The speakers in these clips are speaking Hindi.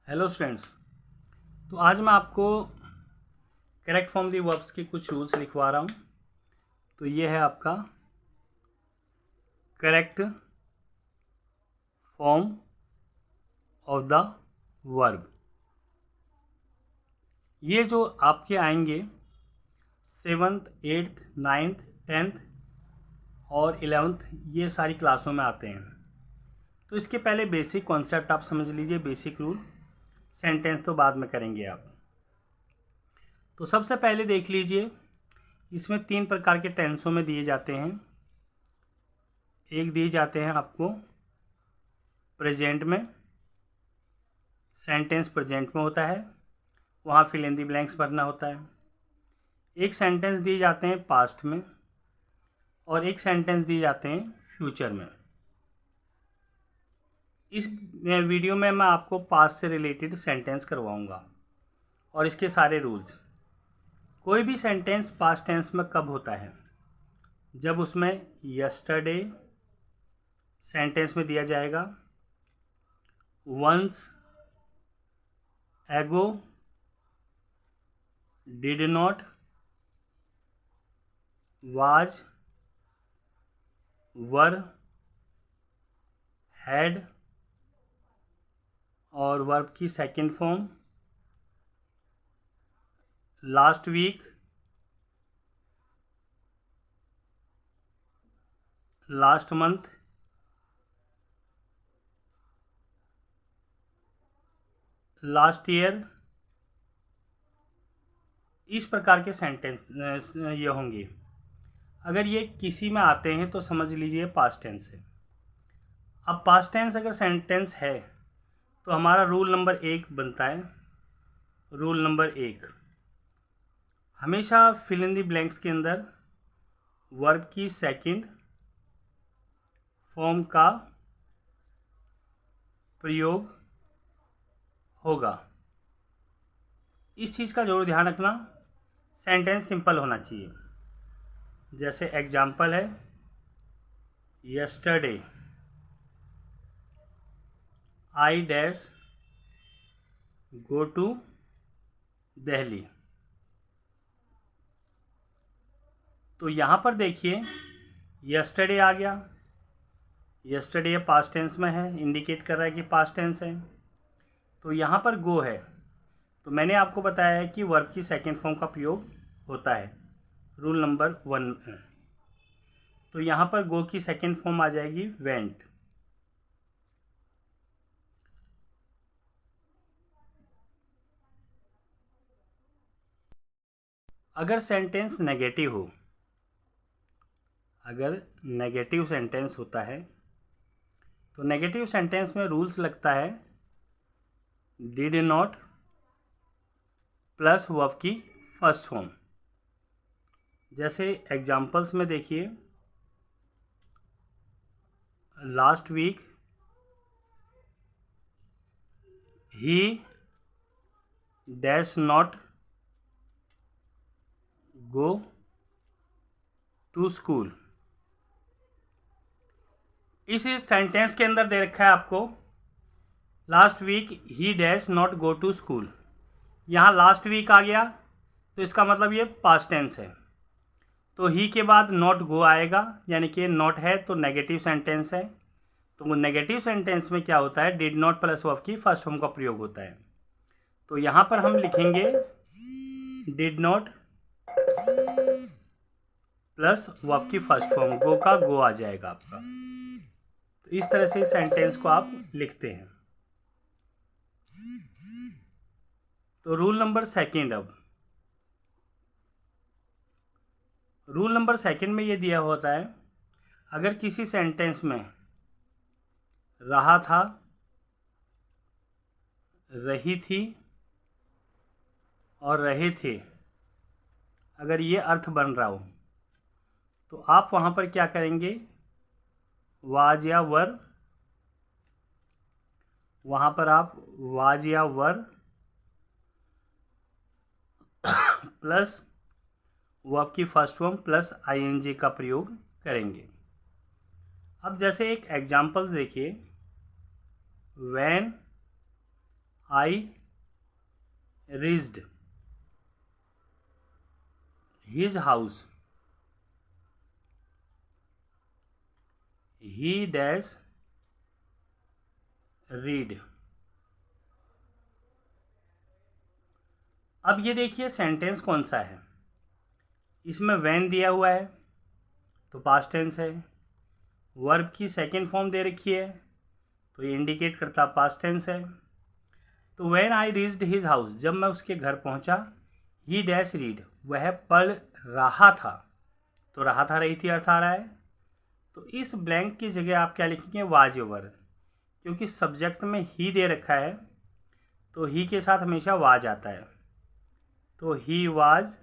Hello students. तो आज मैं आपको करेक्ट फॉर्म दी वर्ब्स के कुछ रूल्स लिखवा रहा हूँ। तो ये है आपका correct form of the verb. ये जो आपके आएंगे 7th 8th 9th 10th और 11th, ये सारी क्लासों में आते हैं। तो इसके पहले बेसिक कॉन्सेप्ट आप समझ लीजिए, बेसिक रूल। सेंटेंस तो बाद में करेंगे आप। तो सबसे पहले देख लीजिए, इसमें 3 प्रकार के टेंसों में दिए जाते हैं। एक दिए जाते हैं आपको प्रेजेंट में, सेंटेंस प्रेजेंट में होता है, वहाँ फिल इन द ब्लैंक्स भरना होता है। एक सेंटेंस दिए जाते हैं पास्ट में और एक सेंटेंस दिए जाते हैं फ्यूचर में। इस वीडियो में मैं आपको पास्ट से रिलेटेड सेंटेंस करवाऊंगा और इसके सारे रूल्स। कोई भी सेंटेंस पास्ट टेंस में कब होता है? जब उसमें यस्टरडे सेंटेंस में दिया जाएगा, once ago, did not, was, were, had और वर्ब की second form, last week, last month, last year. इस प्रकार के सेंटेंस ये होंगे। अगर ये किसी में आते हैं तो समझ लीजिए पास्ट टेंस है। अब पास्ट टेंस अगर सेंटेंस है तो हमारा रूल नंबर 1 बनता है। रूल नंबर 1, हमेशा फिल इन द ब्लैंक्स के अंदर वर्ब की सेकंड फॉर्म का प्रयोग होगा। इस चीज़ का जरूर ध्यान रखना। सेंटेंस सिंपल होना चाहिए। जैसे एग्जाम्पल है, yesterday I dash go to Delhi. तो यहाँ पर देखिए यस्टरडे आ गया। यस्टरडे पास्ट टेंस में है, इंडिकेट कर रहा है कि पास्ट टेंस है। तो यहाँ पर गो है, तो मैंने आपको बताया है कि वर्ब की सेकंड फॉर्म का प्रयोग होता है, रूल नंबर 1। तो यहाँ पर गो की सेकंड फॉर्म आ जाएगी वेंट। अगर सेंटेंस नेगेटिव हो, अगर नेगेटिव सेंटेंस होता है तो नेगेटिव सेंटेंस में रूल्स लगता है डिड नॉट प्लस वर्ब की फर्स्ट फॉर्म। जैसे एग्जाम्पल्स में देखिए, last week he dash not go to school. इस सेंटेंस के अंदर दे रखा है आपको last week he dash not go to school. यहाँ लास्ट वीक आ गया तो इसका मतलब ये पास्ट टेंस है। तो ही के बाद नॉट गो आएगा, यानी कि नॉट है तो नेगेटिव सेंटेंस है। तो नेगेटिव सेंटेंस में क्या होता है, डिड नॉट प्लस वर्ब की फर्स्ट फॉर्म का प्रयोग होता है। तो यहाँ पर हम लिखेंगे डिड नॉट प्लस वर्ब की फर्स्ट फॉर्म, गो का गो आ जाएगा आपका। तो इस तरह से सेंटेंस को आप लिखते हैं। तो रूल नंबर सेकंड, अब रूल नंबर सेकंड में ये दिया होता है, अगर किसी सेंटेंस में रहा था, रही थी और रहे थे, अगर ये अर्थ बन रहा हो तो आप वहाँ पर क्या करेंगे, वाज या वर, वहाँ पर आप वाज या वर प्लस वर्ब की फर्स्ट फॉर्म प्लस आईएनजी का प्रयोग करेंगे। अब जैसे एक एग्जाम्पल्स देखिए, when I reached his house, he dash read. अब ये देखिए सेंटेंस कौन सा है, इसमें वैन दिया हुआ है तो पास्ट टेंस है, वर्ब की सेकंड फॉर्म दे रखी है तो ये इंडिकेट करता पास्ट टेंस है। तो when I reached his house, जब मैं उसके घर पहुंचा, ही डैश रीड, वह पढ़ रहा था, तो रहा था रही थी अर्थ आ रहा है। तो इस ब्लैंक की जगह आप क्या लिखेंगे, वाज ओवर, क्योंकि सब्जेक्ट में ही दे रखा है तो ही के साथ हमेशा वाज आता है। तो ही वाज,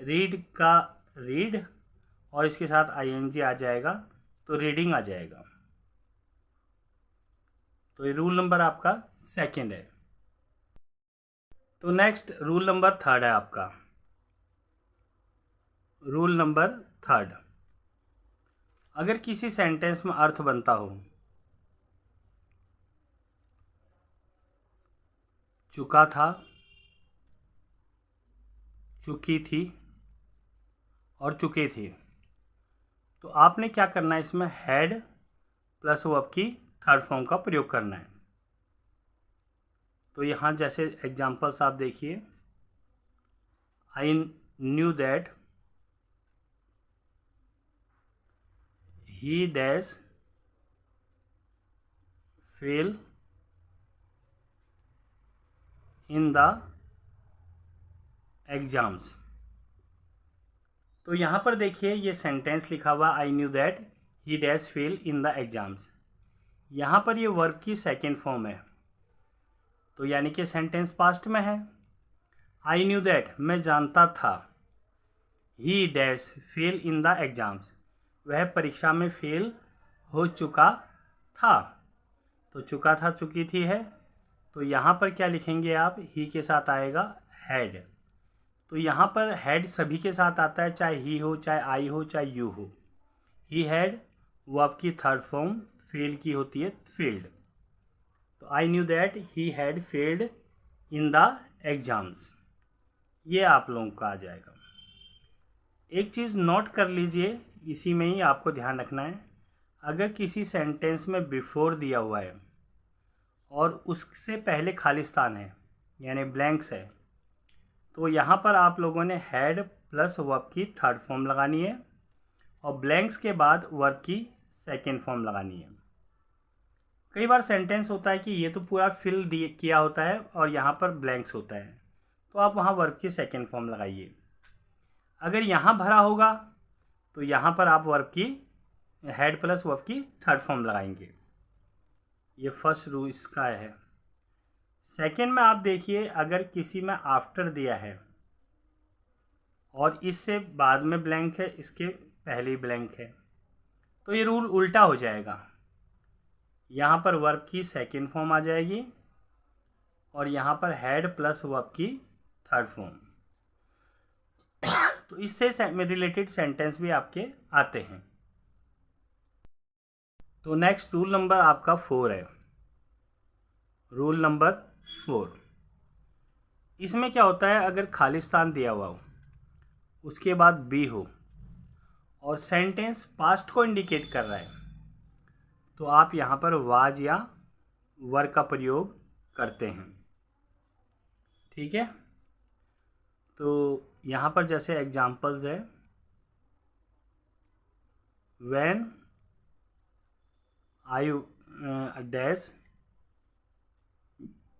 रीड का रीड और इसके साथ आईएनजी आ जाएगा तो रीडिंग आ जाएगा। तो ये रूल नंबर आपका सेकंड है। तो नेक्स्ट रूल नंबर थर्ड है आपका। रूल नंबर थर्ड, अगर किसी सेंटेंस में अर्थ बनता हो चुका था, चुकी थी और चुके थे, तो आपने क्या करना है, इसमें हैड प्लस वर्ब की थर्ड फॉर्म का प्रयोग करना है। तो यहाँ जैसे एग्जांपल्स आप देखिए, I knew that he dash fail in the exams. तो यहाँ पर देखिए ये सेंटेंस लिखा हुआ I knew that he dash fail in the exams, यहाँ पर ये वर्ब की सेकेंड फॉर्म है तो यानी कि सेंटेंस पास्ट में है। आई न्यू दैट, मैं जानता था, ही dash fail in the exams, वह परीक्षा में फेल हो चुका था, तो चुका था चुकी थी है, तो यहाँ पर क्या लिखेंगे आप, ही के साथ आएगा हैड। तो यहाँ पर हैड सभी के साथ आता है, चाहे ही हो, चाहे आई हो, चाहे यू हो। ही हैड वो आपकी थर्ड फॉर्म फेल की होती है, फेल्ड। तो I knew that he had failed in the exams, ये आप लोगों का आ जाएगा। एक चीज़ नोट कर लीजिए, इसी में ही आपको ध्यान रखना है, अगर किसी सेंटेंस में बिफोर दिया हुआ है और उससे पहले खालिस्तान है यानी ब्लैंक्स है, तो यहाँ पर आप लोगों ने हैड प्लस वर्ब की थर्ड फॉर्म लगानी है और ब्लैंक्स के बाद वर्ब की सेकेंड फॉर्म लगानी है। कई बार सेंटेंस होता है कि ये तो पूरा फिल किया होता है और यहाँ पर ब्लैंक्स होता है, तो आप वहाँ वर्ब की सेकेंड फॉर्म लगाइए। अगर यहाँ भरा होगा तो यहाँ पर आप वर्ब की हैड प्लस वर्ब की थर्ड फॉर्म लगाएंगे। ये फर्स्ट रूल इसका है। सेकेंड में आप देखिए, अगर किसी में आफ्टर दिया है और इससे बाद में ब्लैंक है, इसके पहले ब्लैंक है, तो ये रूल उल्टा हो जाएगा। यहाँ पर वर्ब की सेकेंड फॉर्म आ जाएगी और यहाँ पर हैड प्लस वर्ब की थर्ड फॉर्म। तो इससे रिलेटेड सेंटेंस भी आपके आते हैं। तो नेक्स्ट रूल नंबर आपका 4 है। रूल नंबर 4, इसमें क्या होता है, अगर खालिस्तान दिया हुआ हो उसके बाद बी हो और सेंटेंस पास्ट को इंडिकेट कर रहा है, तो आप यहाँ पर वाज या वर का प्रयोग करते हैं। ठीक है, तो यहाँ पर जैसे एग्जांपल्स है, when I dash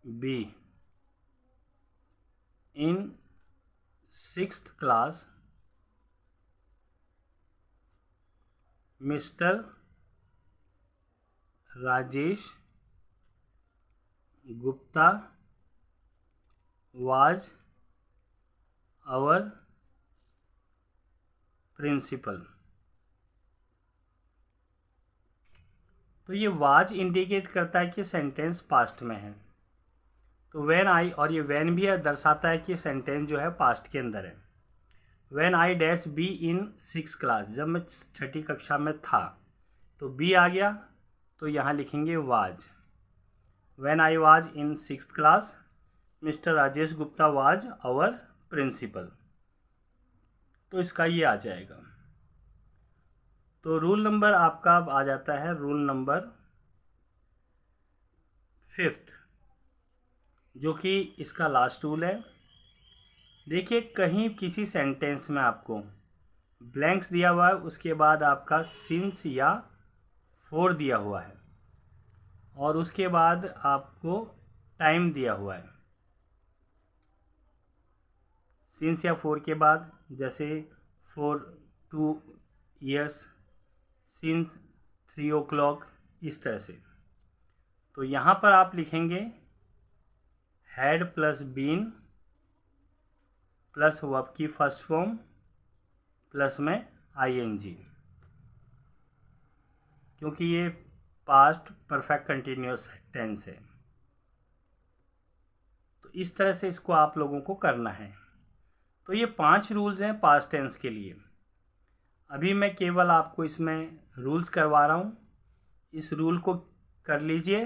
be in 6th class, mister Rajesh Gupta was our principal. तो ये वाज इंडिकेट करता है कि सेंटेंस पास्ट में है, तो व्हेन आई, और ये व्हेन भी दर्शाता है कि सेंटेंस जो है पास्ट के अंदर है। When I dash be in 6th class, जब मैं 6ठी कक्षा में था, तो बी आ गया तो यहाँ लिखेंगे was. When I was in 6th class mister Rajesh Gupta was our principal. तो इसका ये आ जाएगा। तो रूल नंबर आपका अब आ जाता है रूल नंबर 5th, जो कि इसका लास्ट रूल है। देखिए, कहीं किसी सेंटेंस में आपको ब्लैंक्स दिया हुआ है, उसके बाद आपका सिंस या फॉर दिया हुआ है, और उसके बाद आपको टाइम दिया हुआ है। सिंस या फॉर के बाद जैसे फॉर 2 years, सिंस 3 o'clock, इस तरह से। तो यहाँ पर आप लिखेंगे had plus been plus verb की फर्स्ट फॉर्म प्लस में ing, क्योंकि ये पास्ट परफेक्ट कंटिन्यूअस टेंस है। तो इस तरह से इसको आप लोगों को करना है। तो ये 5 रूल्स हैं पास्ट टेंस के लिए। अभी मैं केवल आपको इसमें रूल्स करवा रहा हूँ, इस रूल को कर लीजिए।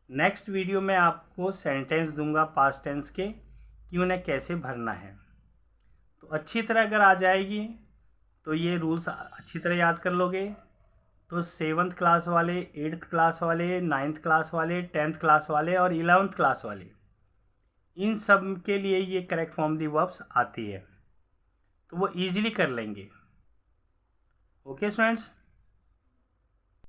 नेक्स्ट वीडियो में आपको सेंटेंस दूंगा पास्ट टेंस के कि उन्हें कैसे भरना है। तो अच्छी तरह अगर आ जाएगी तो ये रूल्स अच्छी तरह याद कर लोगे, तो 7th क्लास वाले, 8th क्लास वाले, 9th क्लास वाले, 10th क्लास वाले और 11th क्लास वाले, इन सब के लिए ये करेक्ट फॉर्म दी वर्ब्स आती है, तो वो ईजिली कर लेंगे। Okay students.